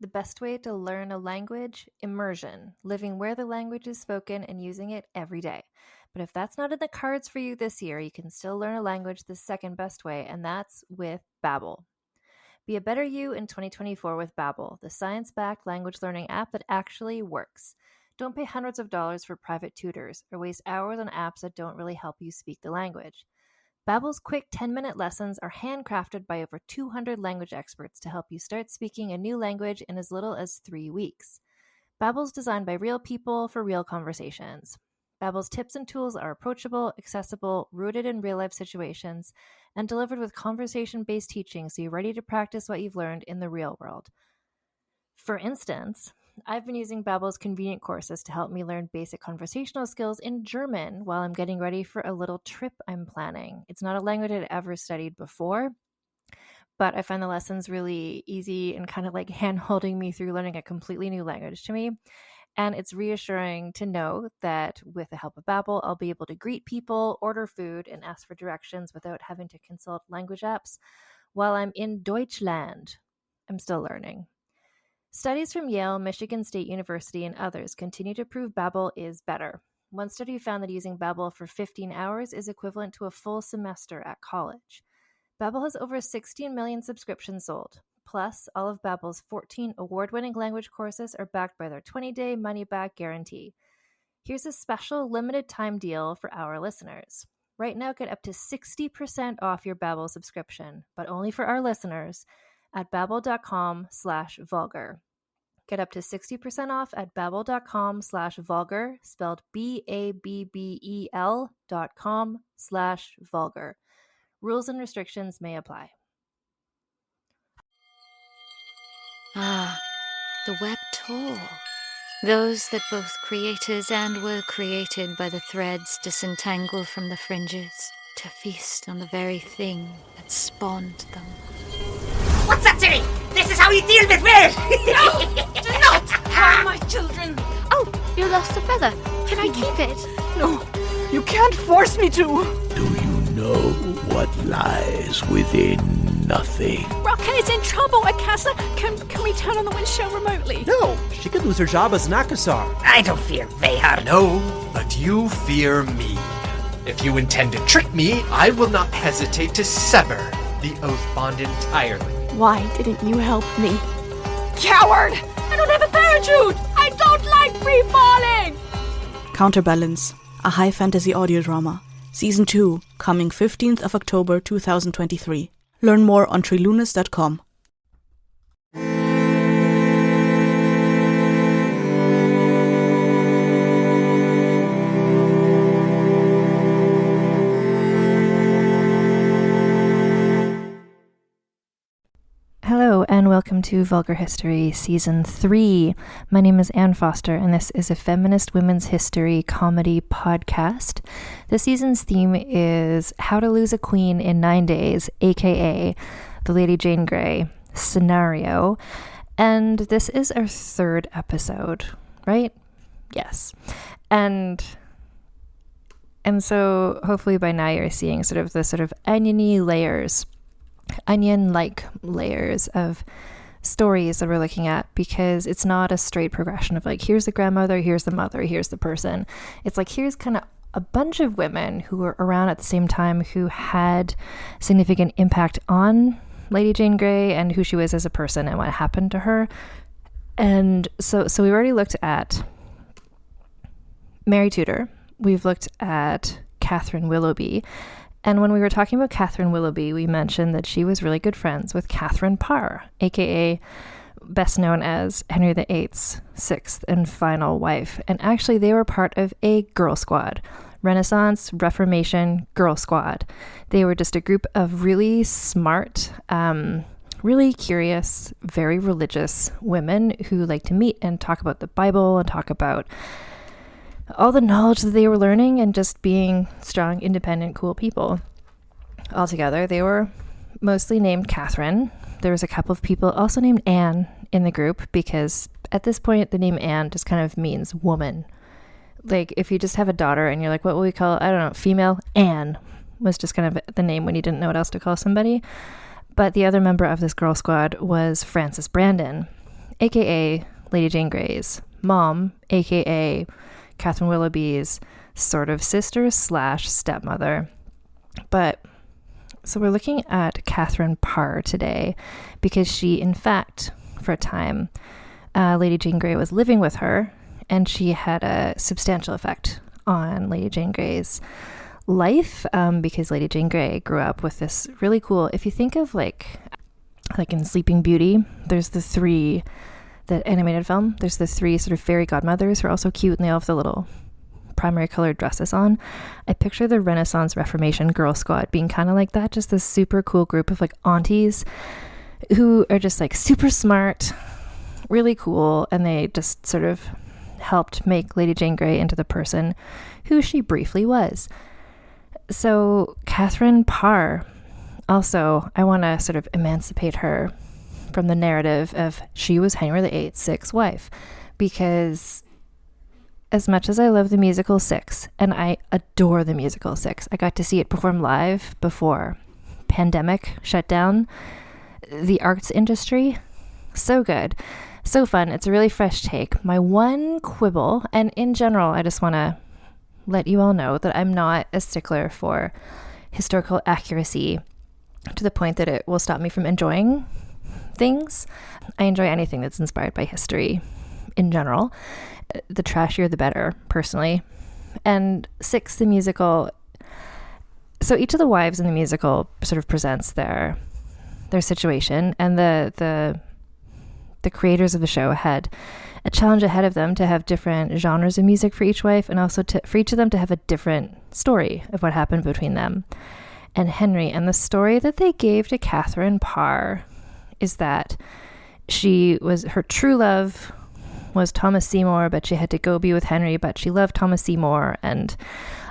The best way to learn a language? Immersion, living where the language is spoken and using it every day. But if that's not in the cards for you this year, you can still learn a language the second best way, and that's with Babbel. Be a better you in 2024 with Babbel, the science-backed language learning app that actually works. Don't pay hundreds of dollars for private tutors or waste hours on apps that don't really help you speak the language. Babbel's quick 10-minute lessons are handcrafted by over 200 language experts to help you start speaking a new language in as little as 3 weeks. Babbel's designed by real people for real conversations. Babbel's tips and tools are approachable, accessible, rooted in real-life situations, and delivered with conversation-based teaching so you're ready to practice what you've learned in the real world. For instance, I've been using Babbel's convenient courses to help me learn basic conversational skills in German while I'm getting ready for a little trip I'm planning. It's not a language I'd ever studied before, but I find the lessons really easy and kind of like hand-holding me through learning a completely new language to me. And it's reassuring to know that with the help of Babbel, I'll be able to greet people, order food, and ask for directions without having to consult language apps while I'm in Deutschland. I'm still learning. Studies from Yale, Michigan State University, and others continue to prove Babbel is better. One study found that using Babbel for 15 hours is equivalent to a full semester at college. Babbel has over 16 million subscriptions sold. Plus, all of Babbel's 14 award-winning language courses are backed by their 20-day money-back guarantee. Here's a special limited-time deal for our listeners. Right now, get up to 60% off your Babbel subscription, but only for our listeners at babbel.com/vulgar. Get up to 60% off at babbel.com/vulgar, spelled BABBEL.com/vulgar. Rules and restrictions may apply. Ah, the web tour. Those that both creators and were created by the threads disentangle from the fringes to feast on the very thing that spawned them. What's up, Timmy? This is how you deal with weird! No! Do not harm my children! Oh, you lost a feather. Can I keep it? No, you can't force me to! Do you know what lies within nothing? Rocket's in trouble, Akasa! Can we turn on the wind show remotely? No, she could lose her job as an Akasar. I don't fear Vehar. No, but you fear me. If you intend to trick me, I will not hesitate to sever the oath bond entirely. Why didn't you help me? Coward! I don't have a parachute! I don't like free falling! Counterbalance, a high fantasy audio drama. Season 2, coming 15th of October 2023. Learn more on trilunas.com. Hello and welcome to Vulgar History Season 3. My name is Anne Foster and this is a feminist women's history comedy podcast. This season's theme is How to Lose a Queen in 9 Days, aka the Lady Jane Grey scenario. And this is our third episode, right? Yes. And so hopefully by now you're seeing sort of onion-like layers of stories that we're looking at, because it's not a straight progression of like, here's the grandmother, here's the mother, here's the person. It's like, here's kind of a bunch of women who were around at the same time who had significant impact on Lady Jane Grey and who she was as a person and what happened to her. And so we've already looked at Mary Tudor. We've looked at Catherine Willoughby. And when we were talking about Catherine Willoughby, we mentioned that she was really good friends with Catherine Parr, aka best known as Henry VIII's sixth and final wife. And actually, they were part of a girl squad, Renaissance Reformation Girl Squad. They were just a group of really smart, really curious, very religious women who like to meet and talk about the Bible and talk about all the knowledge that they were learning and just being strong, independent, cool people. Altogether, they were mostly named Catherine. There was a couple of people also named Anne in the group, because at this point, the name Anne just kind of means woman. Like, if you just have a daughter and you're like, what will we call, I don't know, female? Anne was just kind of the name when you didn't know what else to call somebody. But the other member of this girl squad was Frances Brandon. aka Lady Jane Grey's mom, aka Catherine Willoughby's sort of sister / stepmother. But so we're looking at Catherine Parr today because she, in fact, for a time, Lady Jane Grey was living with her, and she had a substantial effect on Lady Jane Grey's life, because Lady Jane Grey grew up with this really cool, if you think of like in Sleeping Beauty, there's the animated film, there's the three sort of fairy godmothers who are also cute and they all have the little primary colored dresses on. I picture the Renaissance Reformation Girl Squad being kind of like that, just this super cool group of like aunties who are just like super smart, really cool, and they just sort of helped make Lady Jane Grey into the person who she briefly was. So Catherine Parr, also, I want to sort of emancipate her from the narrative of she was Henry VIII's sixth wife, because as much as I love the musical Six, and I adore the musical Six, I got to see it perform live before pandemic shut down the arts industry. So good, so fun. It's a really fresh take. My one quibble, and in general, I just want to let you all know that I'm not a stickler for historical accuracy to the point that it will stop me from enjoying things. I enjoy anything that's inspired by history in general. The trashier, the better, personally. And Six, the musical. So each of the wives in the musical sort of presents their situation, and the creators of the show had a challenge ahead of them to have different genres of music for each wife, and also for each of them to have a different story of what happened between them and Henry. And the story that they gave to Catherine Parr is that her true love was Thomas Seymour, but she had to go be with Henry, but she loved Thomas Seymour. And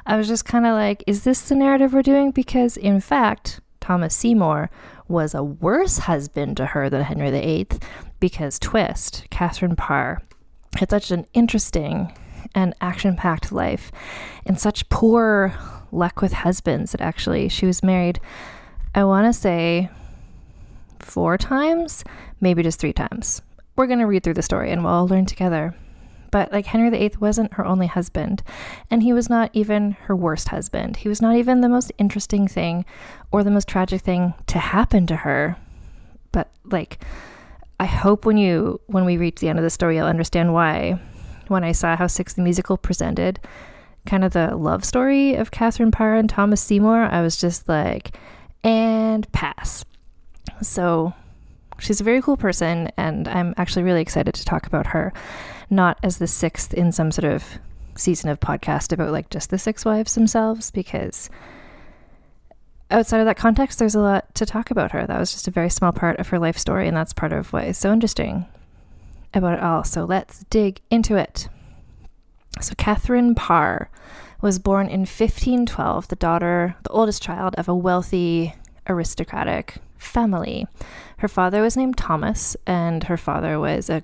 I was just kind of like, is this the narrative we're doing? Because in fact, Thomas Seymour was a worse husband to her than Henry VIII, because twist, Catherine Parr had such an interesting and action-packed life and such poor luck with husbands that actually she was married, I want to say 4 times, maybe just 3 times. We're going to read through the story and we'll all learn together. But like Henry VIII wasn't her only husband, and he was not even her worst husband. He was not even the most interesting thing or the most tragic thing to happen to her. But like, I hope when we reach the end of the story, you'll understand why. When I saw how Six the Musical presented kind of the love story of Catherine Parr and Thomas Seymour, I was just like, and pass. So she's a very cool person, and I'm actually really excited to talk about her, not as the sixth in some sort of season of podcast about like just the 6 wives themselves, because outside of that context, there's a lot to talk about her. That was just a very small part of her life story, and that's part of what is so interesting about it all. So let's dig into it. So Catherine Parr was born in 1512, the oldest child of a wealthy aristocratic family. Her father was named Thomas, and her father was a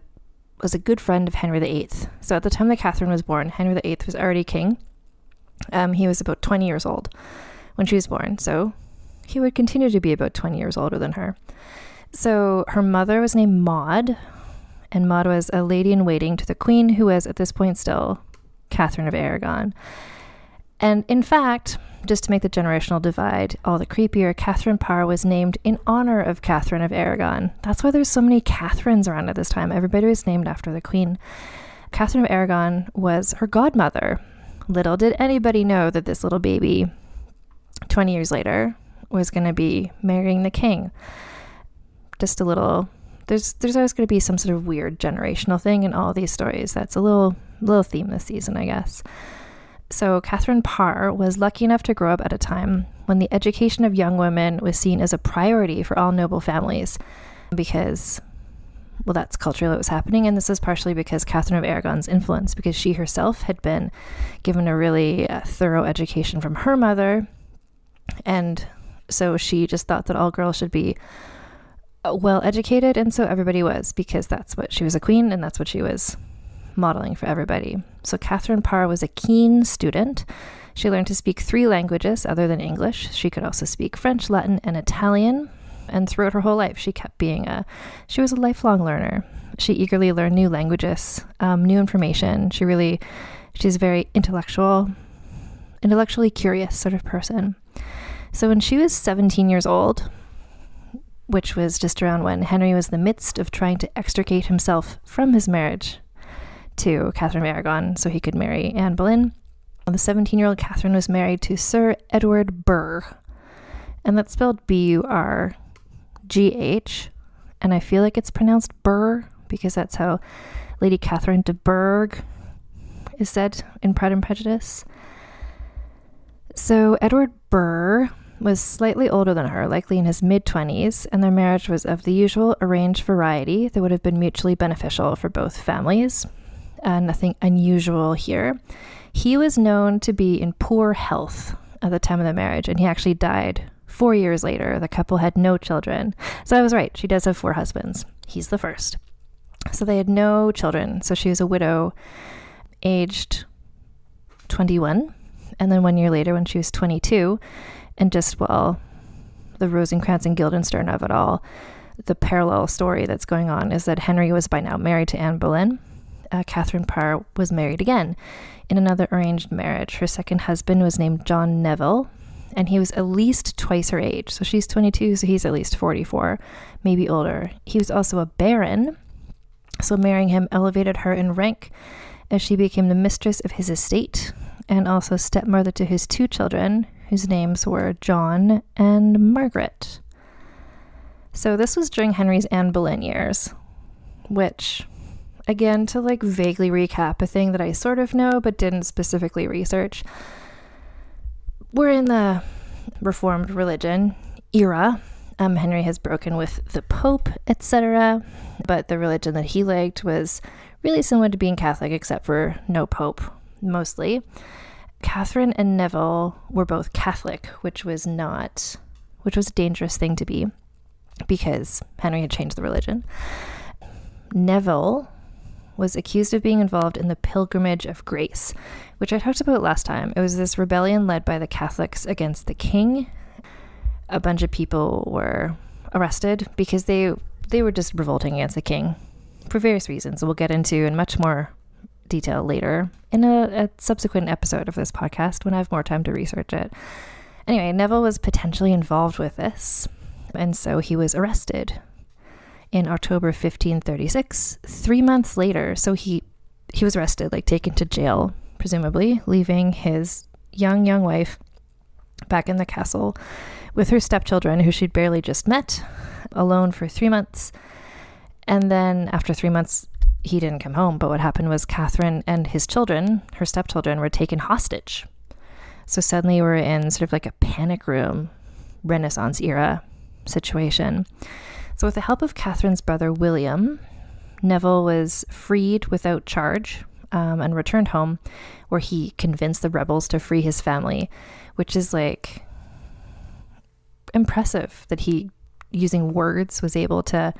good friend of Henry VIII. So at the time that Catherine was born, Henry VIII was already king. He was about 20 years old when she was born, so he would continue to be about 20 years older than her. So her mother was named Maud, and Maud was a lady-in-waiting to the queen, who was at this point still Catherine of Aragon. And in fact, just to make the generational divide all the creepier, Catherine Parr was named in honor of Catherine of Aragon. That's why there's so many Catherines around at this time. Everybody was named after the queen. Catherine of Aragon was her godmother. Little did anybody know that this little baby, 20 years later, was going to be marrying the king. Just a little, there's always going to be some sort of weird generational thing in all these stories. That's a little theme this season, I guess. So Catherine Parr was lucky enough to grow up at a time when the education of young women was seen as a priority for all noble families, because, well, that's culturally what was happening. And this is partially because Catherine of Aragon's influence, because she herself had been given a really thorough education from her mother. And so she just thought that all girls should be well educated. And so everybody was, because that's what she was, a queen, and that's what she was modeling for everybody. So Catherine Parr was a keen student. She learned to speak 3 languages other than English. She could also speak French, Latin, and Italian. And throughout her whole life, she kept being she was a lifelong learner. She eagerly learned new languages, new information. She's a very intellectually curious sort of person. So when she was 17 years old, which was just around when Henry was in the midst of trying to extricate himself from his marriage to Catherine of Aragon so he could marry Anne Boleyn, the 17-year-old Catherine was married to Sir Edward Burgh. And that's spelled B-U-R-G-H. And I feel like it's pronounced Burr because that's how Lady Catherine de Bourgh is said in Pride and Prejudice. So Edward Burr was slightly older than her, likely in his mid-20s, and their marriage was of the usual arranged variety that would have been mutually beneficial for both families. Nothing unusual here. He was known to be in poor health at the time of the marriage, and he actually died 4 years later. The couple had no children. So I was right. She does have 4 husbands. He's the first. So they had no children. So she was a widow, aged 21. And then 1 year later, when she was 22, and just, well, the Rosencrantz and Guildenstern of it all, the parallel story that's going on is that Henry was by now married to Anne Boleyn. Catherine Parr was married again in another arranged marriage. Her second husband was named John Neville, and he was at least twice her age. So she's 22, so he's at least 44, maybe older. He was also a baron, so marrying him elevated her in rank as she became the mistress of his estate and also stepmother to his 2 children, whose names were John and Margaret. So this was during Henry's Anne Boleyn years, which, again, to like vaguely recap a thing that I sort of know but didn't specifically research, we're in the Reformed religion era. Henry has broken with the Pope, etc., but the religion that he liked was really similar to being Catholic, except for no Pope, mostly. Catherine and Neville were both Catholic, which was a dangerous thing to be because Henry had changed the religion. Neville was accused of being involved in the Pilgrimage of Grace, which I talked about last time. It was this rebellion led by the Catholics against the king. A bunch of people were arrested because they were just revolting against the king for various reasons we'll get into in much more detail later in a subsequent episode of this podcast when I have more time to research it. Anyway, Neville was potentially involved with this, and so he was arrested in October 1536. 3 months later, so he was arrested, like taken to jail, presumably, leaving his young wife back in the castle with her stepchildren, who she'd barely just met, alone for 3 months. And then after 3 months, he didn't come home. But what happened was Catherine and his children, her stepchildren, were taken hostage. So suddenly we're in sort of like a panic room, Renaissance era situation. So with the help of Catherine's brother, William, Neville was freed without charge and returned home, where he convinced the rebels to free his family, which is like impressive that he, using words, was able to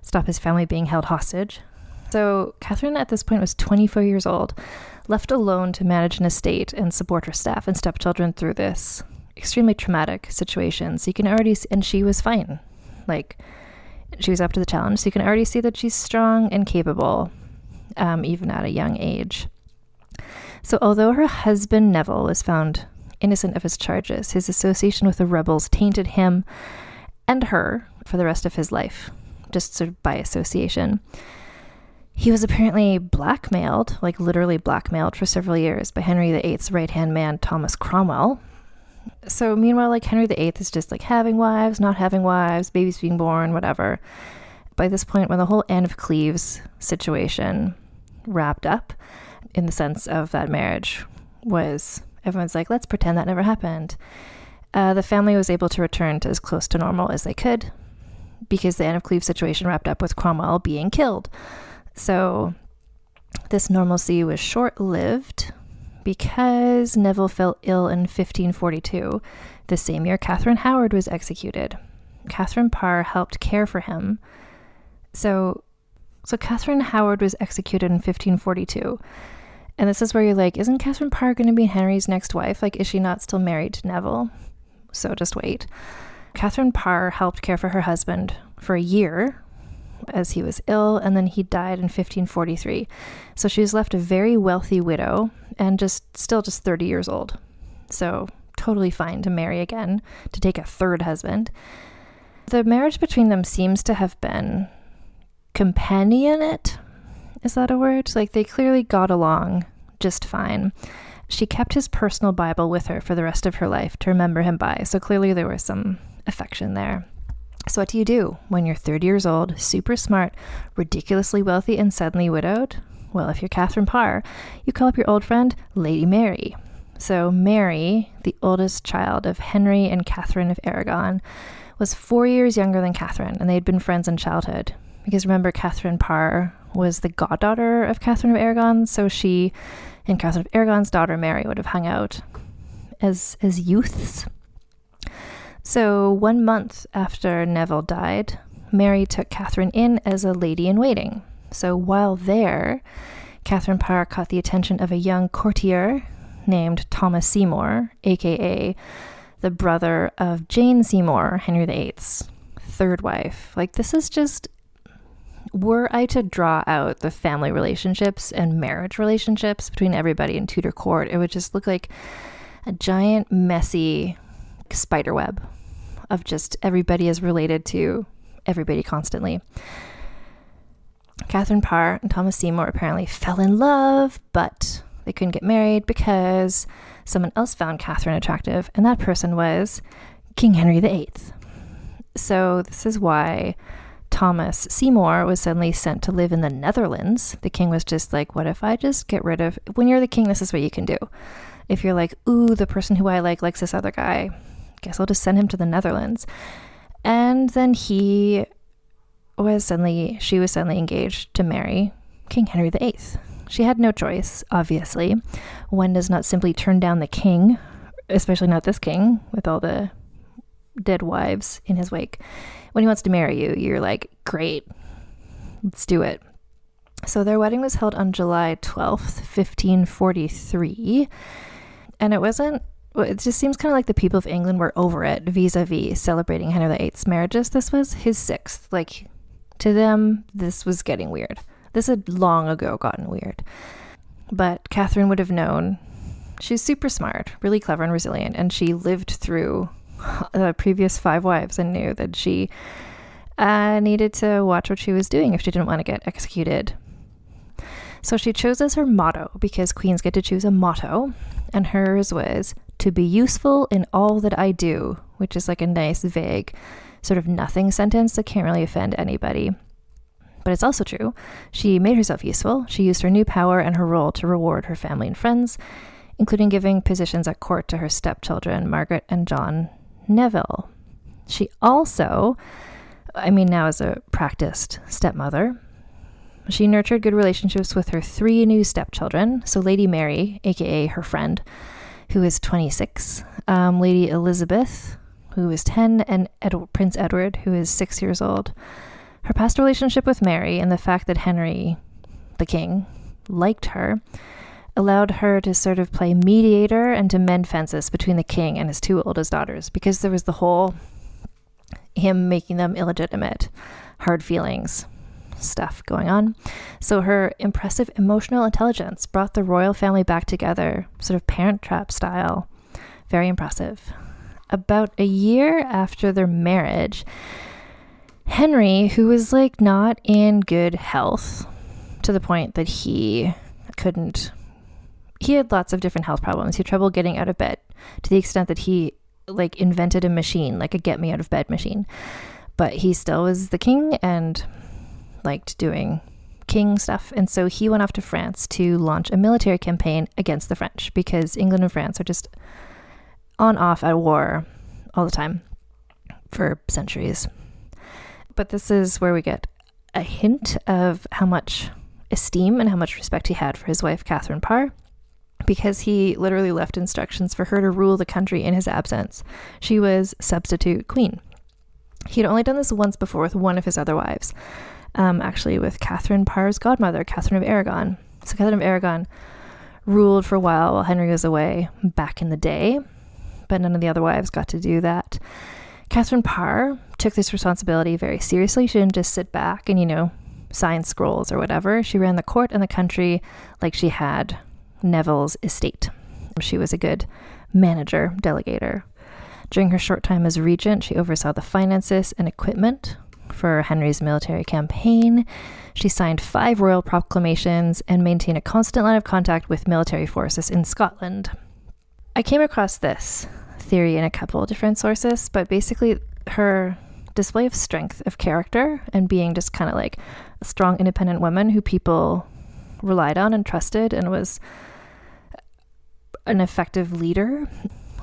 stop his family being held hostage. So Catherine at this point was 24 years old, left alone to manage an estate and support her staff and stepchildren through this extremely traumatic situation. So you can already see, and she was fine. Like, she was up to the challenge. So you can already see that she's strong and capable, even at a young age. So although her husband Neville was found innocent of his charges, his association with the rebels tainted him and her for the rest of his life, just sort of by association. He was apparently blackmailed, like literally blackmailed for several years by Henry VIII's right-hand man, Thomas Cromwell. So meanwhile, like Henry VIII is just like having wives, not having wives, babies being born, whatever. By this point, when the whole Anne of Cleves situation wrapped up, in the sense of that marriage, was everyone's like, let's pretend that never happened. The family was able to return to as close to normal as they could because the Anne of Cleves situation wrapped up with Cromwell being killed. So this normalcy was short-lived because Neville fell ill in 1542. The same year Catherine Howard was executed. Catherine Parr helped care for him. So Catherine Howard was executed in 1542. And this is where you're like, isn't Catherine Parr going to be Henry's next wife? Like, is she not still married to Neville? So just wait. Catherine Parr helped care for her husband for a year as he was ill, and then he died in 1543. So she was left a very wealthy widow and still just 30 years old. So totally fine to marry again, to take a third husband. The marriage between them seems to have been companionate. Is that a word? Like, they clearly got along just fine. She kept his personal Bible with her for the rest of her life to remember him by. So clearly there was some affection there. So what do you do when you're 30 years old, super smart, ridiculously wealthy, and suddenly widowed? Well, if you're Catherine Parr, you call up your old friend, Lady Mary. So Mary, the oldest child of Henry and Catherine of Aragon, was 4 years younger than Catherine, and they had been friends in childhood. Because remember, Catherine Parr was the goddaughter of Catherine of Aragon, so she and Catherine of Aragon's daughter Mary would have hung out as youths. So 1 month after Neville died, Mary took Catherine in as a lady-in-waiting. So while there, Catherine Parr caught the attention of a young courtier named Thomas Seymour, aka the brother of Jane Seymour, Henry VIII's third wife. Like, this is just, were I to draw out the family relationships and marriage relationships between everybody in Tudor court, it would just look like a giant, messy spider web of just everybody is related to everybody constantly. Catherine Parr and Thomas Seymour apparently fell in love, but they couldn't get married because someone else found Catherine attractive, and that person was King Henry VIII. So this is why Thomas Seymour was suddenly sent to live in the Netherlands. The king was just like, what if I just get rid of, when you're the king, this is what you can do. If you're like, ooh, the person who I likes this other guy, guess I'll just send him to the Netherlands. And then she was suddenly engaged to marry King Henry VIII. She had no choice, obviously. One does not simply turn down the king, especially not this king with all the dead wives in his wake. When he wants to marry you, you're like, great, let's do it. So their wedding was held on July 12th, 1543. And it just seems kind of like the people of England were over it vis-a-vis celebrating Henry VIII's marriages. This was his sixth. Like, to them, this was getting weird. This had long ago gotten weird. But Catherine would have known. She's super smart, really clever and resilient, and she lived through the previous 5 wives and knew that she needed to watch what she was doing if she didn't want to get executed. So she chose as her motto, because queens get to choose a motto, and hers was, to be useful in all that I do, which is like a nice, vague, sort of nothing sentence that can't really offend anybody. But it's also true. She made herself useful. She used her new power and her role to reward her family and friends, including giving positions at court to her stepchildren, Margaret and John Neville. She also, now as a practiced stepmother, she nurtured good relationships with her 3 new stepchildren. So Lady Mary, aka her friend, who is 26, Lady Elizabeth, who is 10, and Prince Edward, who is 6 years old. Her past relationship with Mary and the fact that Henry, the king, liked her, allowed her to sort of play mediator and to mend fences between the king and his 2 oldest daughters, because there was the whole him making them illegitimate, hard feelings stuff going on. So her impressive emotional intelligence brought the royal family back together, sort of Parent Trap style. Very impressive. About a year after their marriage, Henry, who was like not in good health to the point that he had lots of different health problems. He had trouble getting out of bed to the extent that he like invented a machine, like a get me out of bed machine. But he still was the king and liked doing king stuff. And so he went off to France to launch a military campaign against the French, because England and France are just on off at war all the time for centuries. But this is where we get a hint of how much esteem and how much respect he had for his wife, Catherine Parr, because he literally left instructions for her to rule the country in his absence. She was substitute queen. He'd only done this once before with one of his other wives, actually with Catherine Parr's godmother, Catherine of Aragon. So Catherine of Aragon ruled for a while Henry was away back in the day, but none of the other wives got to do that. Catherine Parr took this responsibility very seriously. She didn't just sit back and, sign scrolls or whatever. She ran the court and the country like she had Neville's estate. She was a good manager, delegator. During her short time as regent, she oversaw the finances and equipment for Henry's military campaign. She signed 5 royal proclamations and maintained a constant line of contact with military forces in Scotland. I came across this theory in a couple of different sources, but basically her display of strength of character and being just kind of like a strong, independent woman who people relied on and trusted and was an effective leader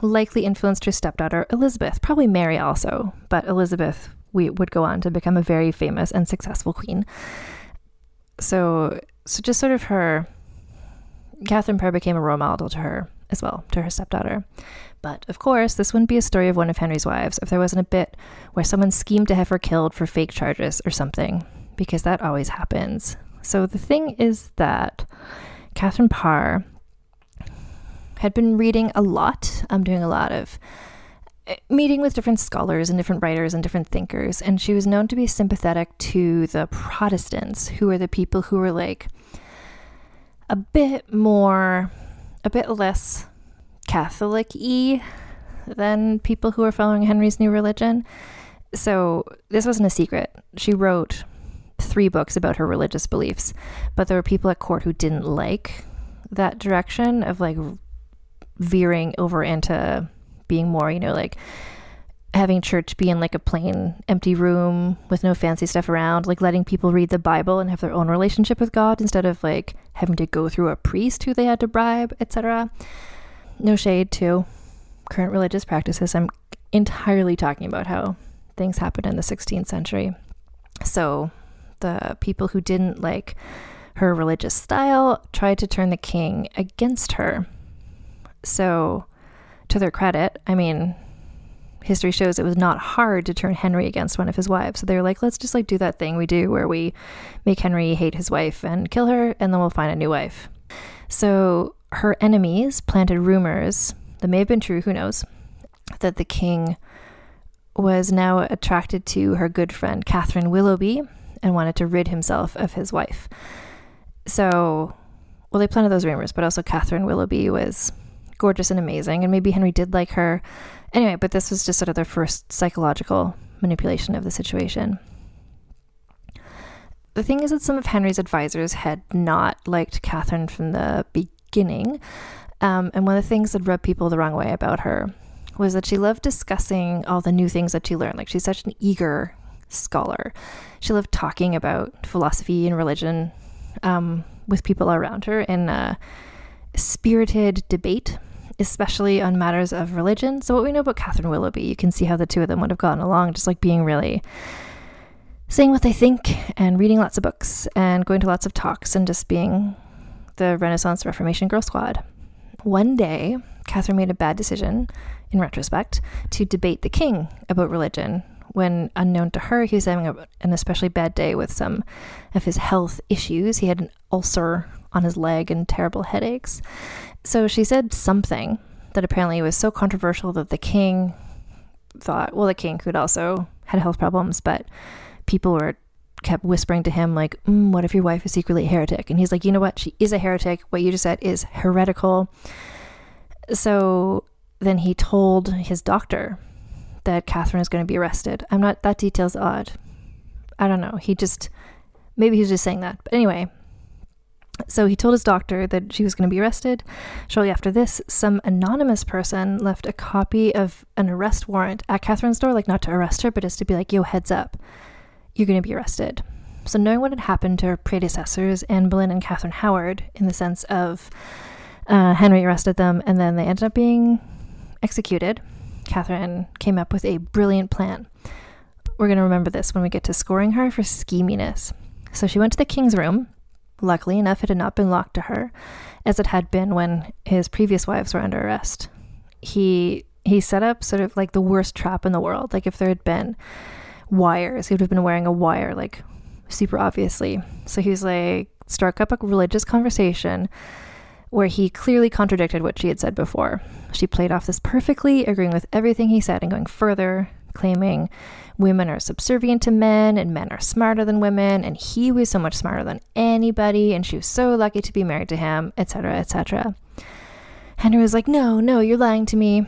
likely influenced her stepdaughter Elizabeth, probably Mary also, but Elizabeth would go on to become a very famous and successful queen. So just sort of Catherine Parr became a role model to her as well, to her stepdaughter. But of course, this wouldn't be a story of one of Henry's wives if there wasn't a bit where someone schemed to have her killed for fake charges or something, because that always happens. So the thing is that Catherine Parr had been reading a lot. I'm doing a lot of meeting with different scholars and different writers and different thinkers, and she was known to be sympathetic to the Protestants, who are the people who were like a bit less Catholic-y than people who are following Henry's new religion. So this wasn't a secret. She wrote 3 books about her religious beliefs, but there were people at court who didn't like that direction of like veering over into being more, like having church be in like a plain empty room with no fancy stuff around, like letting people read the Bible and have their own relationship with God instead of like having to go through a priest who they had to bribe, etc. No shade to current religious practices. I'm entirely talking about how things happened in the 16th century. So the people who didn't like her religious style tried to turn the king against her. So to their credit, I mean, history shows it was not hard to turn Henry against one of his wives. So they were like, let's just like do that thing we do where we make Henry hate his wife and kill her, and then we'll find a new wife. So her enemies planted rumors that may have been true, who knows, that the king was now attracted to her good friend Catherine Willoughby and wanted to rid himself of his wife. So, well, they planted those rumors, but also Catherine Willoughby was gorgeous and amazing, and maybe Henry did like her. Anyway, but this was just sort of their first psychological manipulation of the situation. The thing is that some of Henry's advisors had not liked Catherine from the beginning, and one of the things that rubbed people the wrong way about her was that she loved discussing all the new things that she learned. Like, she's such an eager scholar. She loved talking about philosophy and religion with people around her in a spirited debate, especially on matters of religion. So what we know about Catherine Willoughby, you can see how the two of them would have gotten along, just like being really saying what they think and reading lots of books and going to lots of talks and just being the Renaissance Reformation Girl Squad. One day, Catherine made a bad decision, in retrospect, to debate the king about religion, when, unknown to her, he was having an especially bad day with some of his health issues. He had an ulcer on his leg and terrible headaches. So she said something that apparently was so controversial that the king thought, well, the king who'd also had health problems, but people kept whispering to him like, what if your wife is secretly a heretic? And he's like, you know what? She is a heretic. What you just said is heretical. So then he told his doctor that Catherine is going to be arrested. That detail's odd. I don't know. Maybe he was just saying that. But anyway, so he told his doctor that she was going to be arrested. Shortly after this, some anonymous person left a copy of an arrest warrant at Catherine's door, like not to arrest her, but just to be like, yo, heads up, you're going to be arrested. So knowing what had happened to her predecessors, Anne Boleyn and Catherine Howard, in the sense of Henry arrested them and then they ended up being executed, Catherine came up with a brilliant plan. We're going to remember this when we get to scoring her for scheminess. So she went to the king's room. Luckily enough, it had not been locked to her, as it had been when his previous wives were under arrest. He set up sort of like the worst trap in the world. Like if there had been wires, he would have been wearing a wire, like super obviously. So he was like, struck up a religious conversation where he clearly contradicted what she had said before. She played off this perfectly, agreeing with everything he said and going further claiming women are subservient to men and men are smarter than women, and he was so much smarter than anybody, and she was so lucky to be married to him, etc., etc. Henry was like, no, you're lying to me.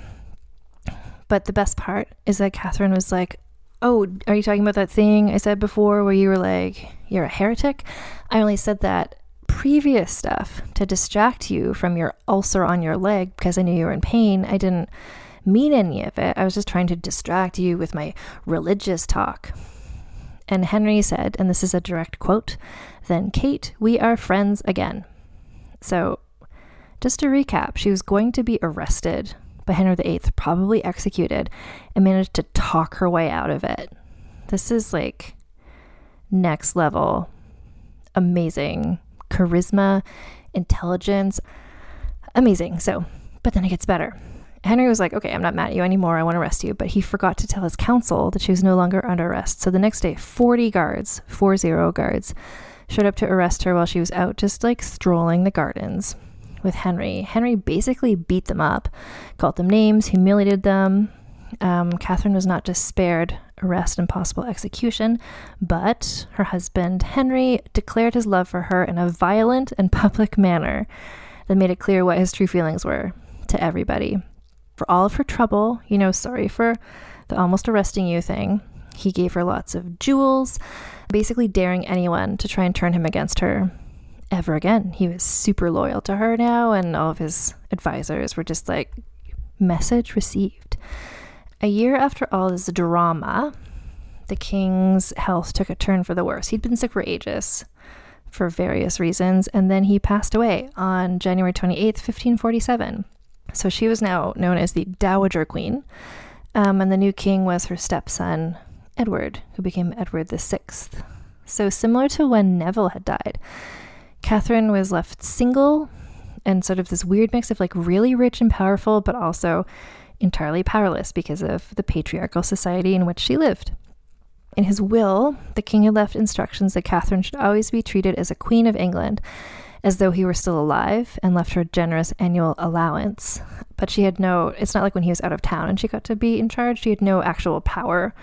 But the best part is that Catherine was like, oh, are you talking about that thing I said before where you were like, you're a heretic? I only said that previous stuff to distract you from your ulcer on your leg because I knew you were in pain. I didn't mean any of it. I was just trying to distract you with my religious talk. And Henry said, and this is a direct quote, "Then, Kate, we are friends again." So just to recap, she was going to be arrested by Henry VIII, probably executed, and managed to talk her way out of it. This is like next level, amazing charisma, intelligence, amazing. So, but then it gets better. Henry was like, okay, I'm not mad at you anymore. I want to arrest you. But he forgot to tell his council that she was no longer under arrest. So the next day, 40 guards showed up to arrest her while she was out just like strolling the gardens with Henry. Henry basically beat them up, called them names, humiliated them. Catherine was not just spared arrest and possible execution, but her husband Henry declared his love for her in a violent and public manner that made it clear what his true feelings were to everybody. For all of her trouble, sorry for the almost arresting you thing, he gave her lots of jewels, basically daring anyone to try and turn him against her ever again. He was super loyal to her now, and all of his advisors were just like, message received. A year after all this drama, the king's health took a turn for the worse. He'd been sick for ages for various reasons, and then he passed away on January 28th, 1547. So she was now known as the Dowager Queen, and the new king was her stepson, Edward, who became Edward VI. So similar to when Neville had died, Catherine was left single and sort of this weird mix of like really rich and powerful, but also entirely powerless because of the patriarchal society in which she lived. In his will, the king had left instructions that Catherine should always be treated as a queen of England, as though he were still alive, and left her a generous annual allowance. But she had it's not like when he was out of town and she got to be in charge, she had no actual power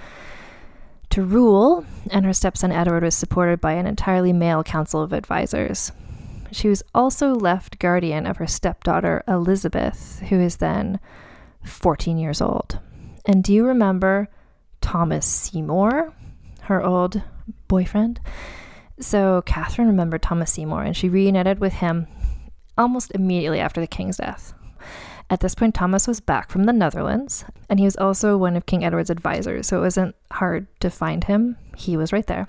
to rule, and her stepson Edward was supported by an entirely male council of advisors. She was also left guardian of her stepdaughter Elizabeth, who is then 14 years old. And do you remember Thomas Seymour, her old boyfriend? So Catherine remembered Thomas Seymour, and she reunited with him almost immediately after the king's death. At this point, Thomas was back from the Netherlands, and he was also one of King Edward's advisors, so it wasn't hard to find him. He was right there.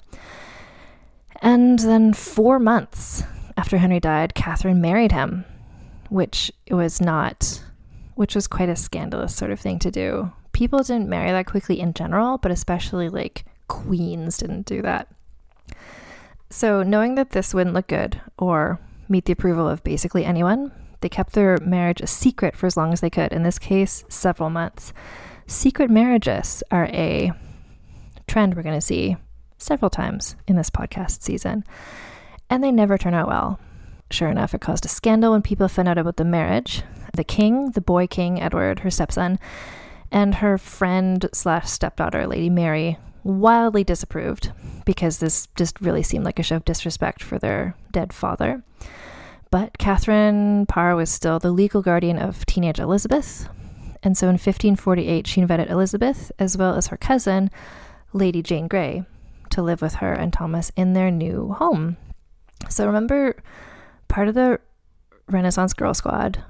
And then 4 months after Henry died, Catherine married him, which was quite a scandalous sort of thing to do. People didn't marry that quickly in general, but especially like queens didn't do that. So knowing that this wouldn't look good or meet the approval of basically anyone, they kept their marriage a secret for as long as they could. In this case, several months. Secret marriages are a trend we're going to see several times in this podcast season, and they never turn out well. Sure enough, it caused a scandal when people found out about the marriage. The king, the boy king, Edward, her stepson, and her friend/stepdaughter, Lady Mary, wildly disapproved because this just really seemed like a show of disrespect for their dead father. But Catherine Parr was still the legal guardian of teenage Elizabeth, and so in 1548 she invited Elizabeth, as well as her cousin, Lady Jane Grey, to live with her and Thomas in their new home. So remember, part of the Renaissance Girl Squad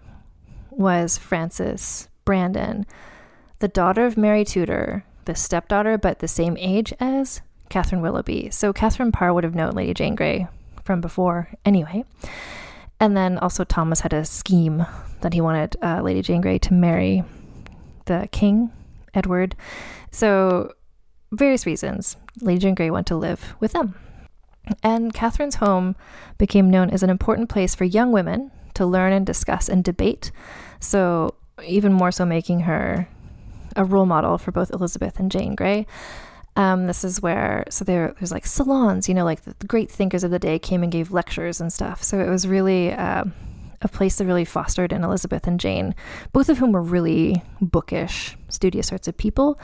was Frances Brandon, the daughter of Mary Tudor, the stepdaughter, but the same age as Catherine Willoughby. So Catherine Parr would have known Lady Jane Grey from before anyway. And then also Thomas had a scheme that he wanted Lady Jane Grey to marry the king, Edward. So various reasons, Lady Jane Grey went to live with them. And Catherine's home became known as an important place for young women to learn and discuss and debate. So even more so making her a role model for both Elizabeth and Jane Grey. This is where, there's like salons, like the great thinkers of the day came and gave lectures and stuff. So it was really a place that really fostered in Elizabeth and Jane, both of whom were really bookish, studious sorts of people.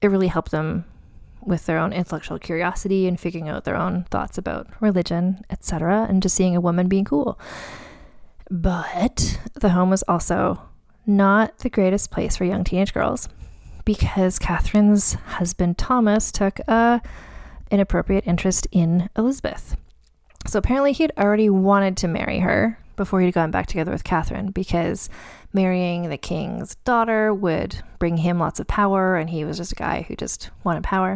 it really helped them with their own intellectual curiosity and figuring out their own thoughts about religion, etc., and just seeing a woman being cool. But the home was also not the greatest place for young teenage girls, because Catherine's husband Thomas took a inappropriate interest in Elizabeth. So apparently he'd already wanted to marry her before he'd gone back together with Catherine, because marrying the king's daughter would bring him lots of power, and he was just a guy who just wanted power.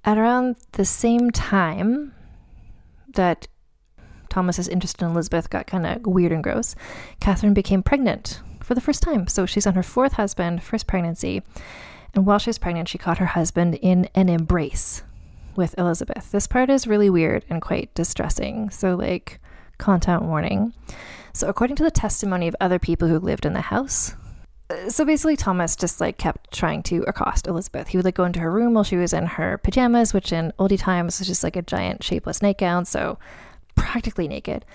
At around the same time that Thomas's interest in Elizabeth got kind of weird and gross, Catherine became pregnant for the first time. So she's on her fourth husband, first pregnancy, and while she was pregnant, she caught her husband in an embrace with Elizabeth. This part is really weird and quite distressing, so like, content warning. So according to the testimony of other people who lived in the house, so basically Thomas just like kept trying to accost Elizabeth. He would like go into her room while she was in her pajamas, which in oldie times was just like a giant shapeless nightgown, so practically naked.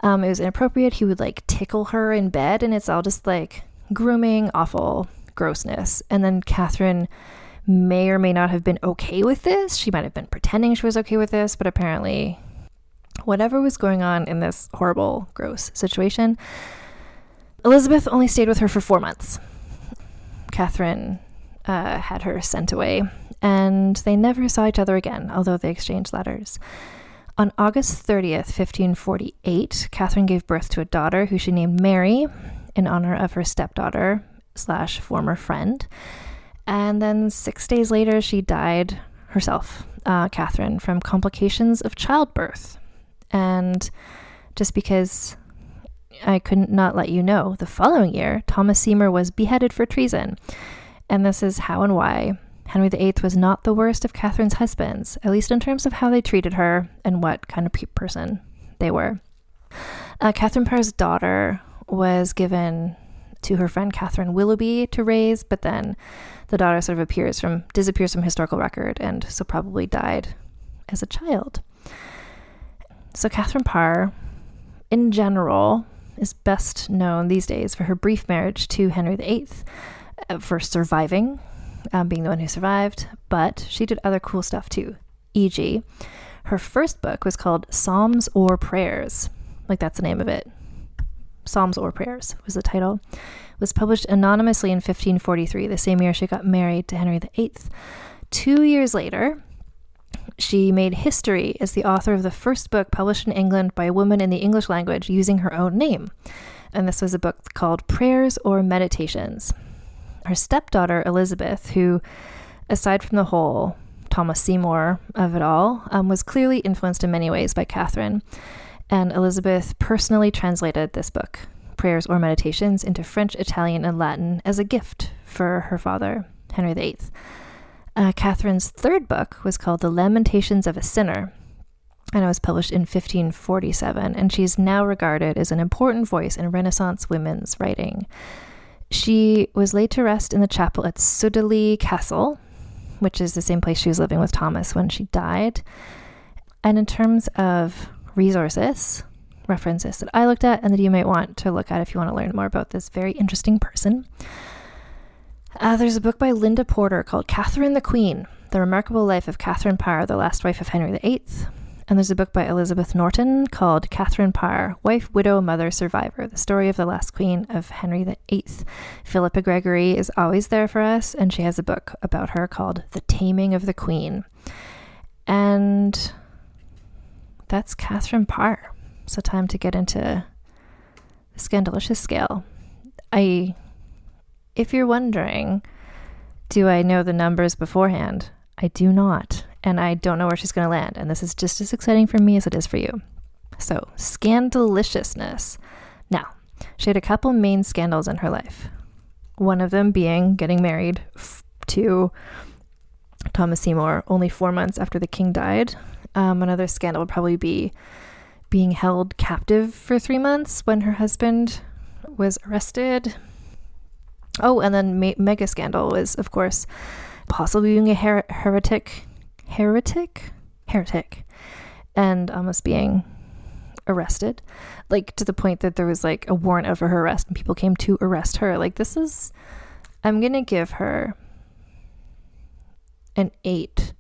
It was inappropriate. He would like tickle her in bed, and it's all just like grooming, awful grossness. And then Catherine may or may not have been okay with this. She might have been pretending she was okay with this, but apparently whatever was going on in this horrible, gross situation, Elizabeth only stayed with her for 4 months. Catherine had her sent away, and they never saw each other again, although they exchanged letters. On August 30th, 1548, Catherine gave birth to a daughter who she named Mary in honor of her stepdaughter / former friend. And then 6 days later, she died herself, Catherine, from complications of childbirth. And just because I couldn't not let you know, the following year, Thomas Seymour was beheaded for treason. And this is how and why Henry VIII was not the worst of Catherine's husbands, at least in terms of how they treated her and what kind of person they were. Catherine Parr's daughter was given to her friend Catherine Willoughby to raise, but then the daughter sort of disappears from historical record, and so probably died as a child. So Catherine Parr, in general, is best known these days for her brief marriage to Henry VIII, for surviving, being the one who survived, but she did other cool stuff too. E.g., her first book was called Psalms or Prayers. Like, that's the name of it. Psalms or Prayers was the title. It was published anonymously in 1543, the same year she got married to Henry VIII. 2 years later, she made history as the author of the first book published in England by a woman in the English language using her own name. And this was a book called Prayers or Meditations. Her stepdaughter, Elizabeth, who, aside from the whole Thomas Seymour of it all, was clearly influenced in many ways by Catherine. And Elizabeth personally translated this book, Prayers or Meditations, into French, Italian, and Latin as a gift for her father, Henry VIII. Catherine's third book was called The Lamentations of a Sinner, and it was published in 1547, and she's now regarded as an important voice in Renaissance women's writing. She was laid to rest in the chapel at Sudeley Castle, which is the same place she was living with Thomas when she died. And in terms of resources, references that I looked at and that you might want to look at if you want to learn more about this very interesting person, there's a book by Linda Porter called Catherine the Queen, The Remarkable Life of Catherine Parr, the Last Wife of Henry VIII. And there's a book by Elizabeth Norton called Catherine Parr, Wife, Widow, Mother, Survivor, The Story of the Last Queen of Henry VIII. Philippa Gregory is always there for us, and she has a book about her called The Taming of the Queen. And that's Catherine Parr. So time to get into the Scandalicious scale. If you're wondering, do I know the numbers beforehand? I do not, and I don't know where she's going to land, and this is just as exciting for me as it is for you. So, scandaliciousness. Now, she had a couple main scandals in her life. One of them being getting married to Thomas Seymour only 4 months after the king died. Another scandal would probably be being held captive for 3 months when her husband was arrested. Oh, and then mega scandal was, of course, possibly being a heretic, and almost being arrested, like to the point that there was like a warrant out for her arrest and people came to arrest her. Like, I'm gonna give her an 8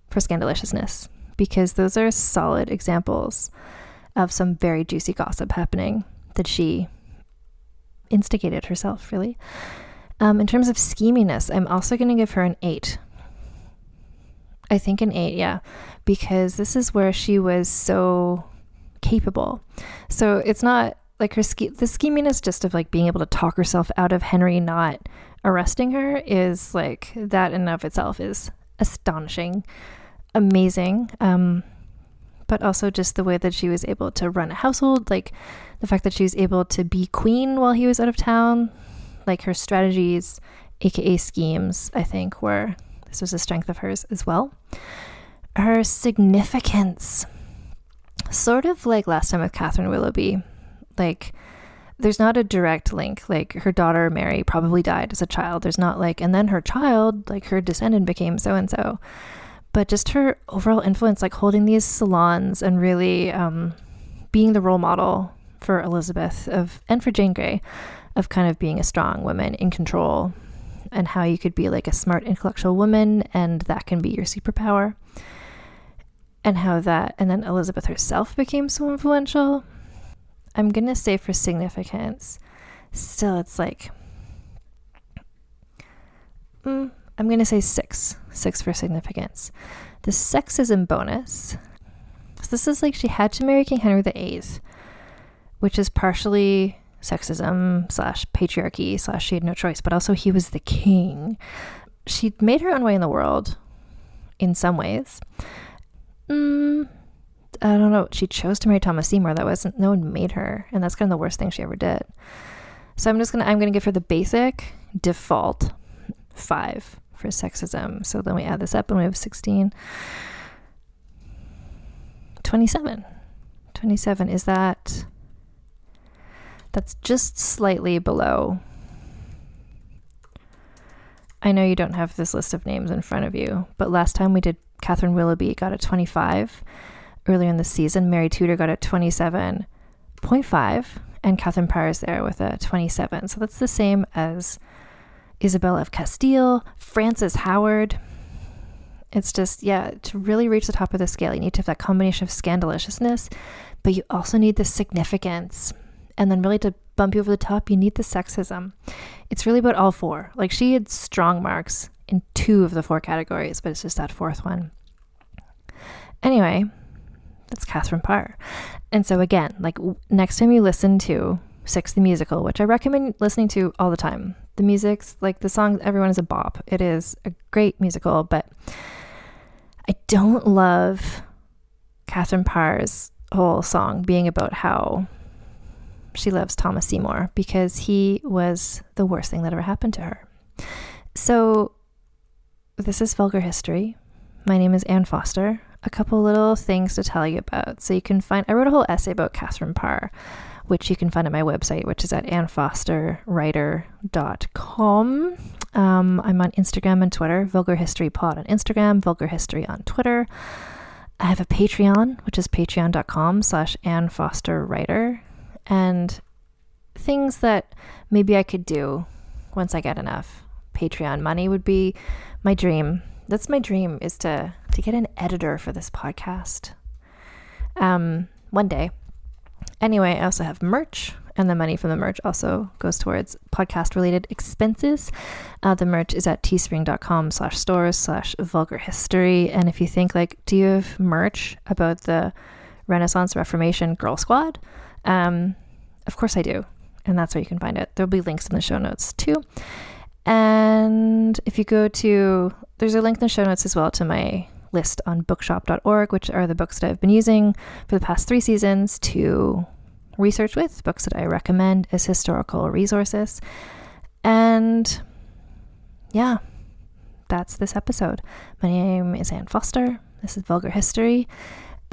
for scandaliciousness, because those are solid examples of some very juicy gossip happening that she instigated herself, really. In terms of scheminess, I'm also going to give her an 8. I think an 8, yeah, because this is where she was so capable. So it's not like the scheminess just of like being able to talk herself out of Henry not arresting her is like, that in and of itself is astonishing, amazing. But also just the way that she was able to run a household, like the fact that she was able to be queen while he was out of town, like her strategies, aka schemes, I think this was a strength of hers as well. Her significance, sort of like last time with Catherine Willoughby, like there's not a direct link, like her daughter Mary probably died as a child. There's not like, and then her child, like her descendant became so-and-so. But just her overall influence, like holding these salons and really being the role model for Elizabeth and for Jane Grey of kind of being a strong woman in control, and how you could be like a smart intellectual woman and that can be your superpower, and then Elizabeth herself became so influential. I'm gonna say for significance, still it's like I'm going to say 6 for significance. The sexism bonus. So this is like she had to marry King Henry VIII, which is partially sexism / patriarchy / she had no choice, but also he was the king. She made her own way in the world in some ways. I don't know. She chose to marry Thomas Seymour. No one made her. And that's kind of the worst thing she ever did. So I'm going to give her the basic default 5 for sexism. So then we add this up and we have 16. 27. 27 is that's just slightly below. I know you don't have this list of names in front of you, but last time we did Catherine Willoughby got a 25 earlier in the season. Mary Tudor got a 27.5 and Catherine Parr is there with a 27. So that's the same as Isabella of Castile, Frances Howard. It's just, to really reach the top of the scale, you need to have that combination of scandaliciousness, but you also need the significance. And then really to bump you over the top, you need the sexism. It's really about all 4. Like she had strong marks in 2 of the 4 categories, but it's just that 4th one. Anyway, that's Catherine Parr. And so again, like next time you listen to Six the Musical, which I recommend listening to all the time. The music's like the song, everyone is a bop. It is a great musical, but I don't love Catherine Parr's whole song being about how she loves Thomas Seymour because he was the worst thing that ever happened to her. So this is Vulgar History. My name is Anne Foster. A couple little things to tell you about. So you can I wrote a whole essay about Catherine Parr, which you can find at my website, which is at annefosterwriter.com. I'm on Instagram and Twitter, Vulgar History Pod on Instagram, Vulgar History on Twitter. I have a Patreon, which is patreon.com/AnneFosterWriter. And things that maybe I could do once I get enough Patreon money would be my dream. That's my dream, is to get an editor for this podcast. One day. Anyway, I also have merch, and the money from the merch also goes towards podcast-related expenses. The merch is at teespring.com/stores/vulgarhistory. And if you think like, do you have merch about the Renaissance Reformation Girl Squad? Of course I do. And that's where you can find it. There'll be links in the show notes too. And if you go there's a link in the show notes as well to my list on bookshop.org, which are the books that I've been using for the past 3 seasons to research with, books that I recommend as historical resources. And yeah, that's this episode. My name is Anne Foster. This is Vulgar History.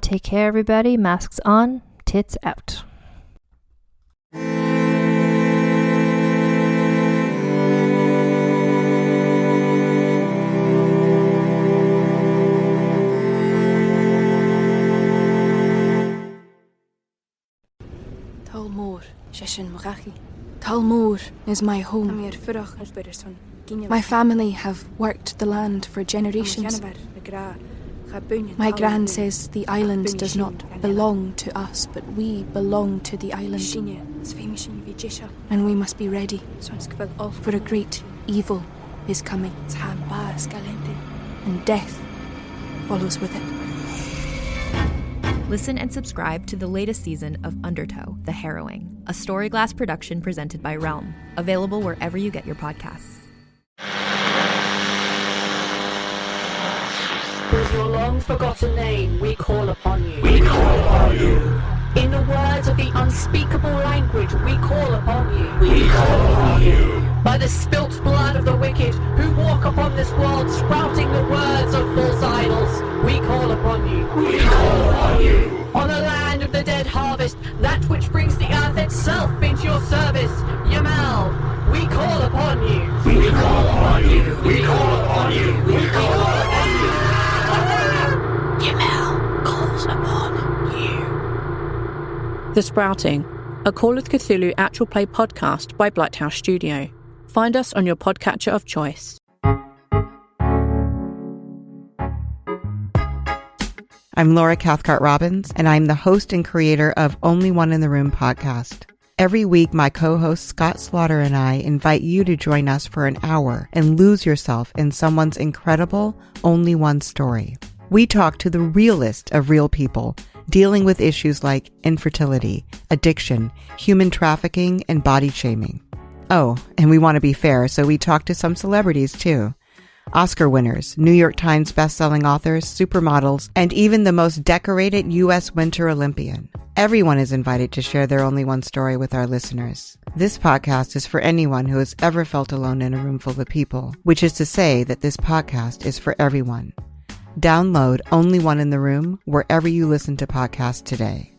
Take care, everybody. Masks on, tits out. Talmor, Sheshin Marachi. Talmor is my home. I'm here furach as better son. My family have worked the land for generations. My gran says the island does not belong to us, but we belong to the island. And we must be ready, for a great evil is coming, and death follows with it. Listen and subscribe to the latest season of Undertow, The Harrowing, a Storyglass production presented by Realm, available wherever you get your podcasts. With your long-forgotten name, we call upon you. We call upon you. In the words of the unspeakable language, we call upon you. We call upon you. By the spilt blood of the wicked, who walk upon this world, sprouting the words of false idols, we call upon you. We call upon you. On the land of the dead harvest, that which brings the earth itself into your service, Yamal, we call upon you. We call upon you. We call upon you. We call upon you. Yamal calls upon you. The Sprouting, a Call of Cthulhu actual play podcast by Blighthouse Studio. Find us on your podcatcher of choice. I'm Laura Cathcart-Robbins, and I'm the host and creator of Only One in the Room podcast. Every week, my co-host Scott Slaughter and I invite you to join us for an hour and lose yourself in someone's incredible Only One story. We talk to the realest of real people, dealing with issues like infertility, addiction, human trafficking, and body shaming. Oh, and we want to be fair, so we talk to some celebrities too. Oscar winners, New York Times bestselling authors, supermodels, and even the most decorated U.S. Winter Olympian. Everyone is invited to share their Only One story with our listeners. This podcast is for anyone who has ever felt alone in a room full of people, which is to say that this podcast is for everyone. Download Only One in the Room wherever you listen to podcasts today.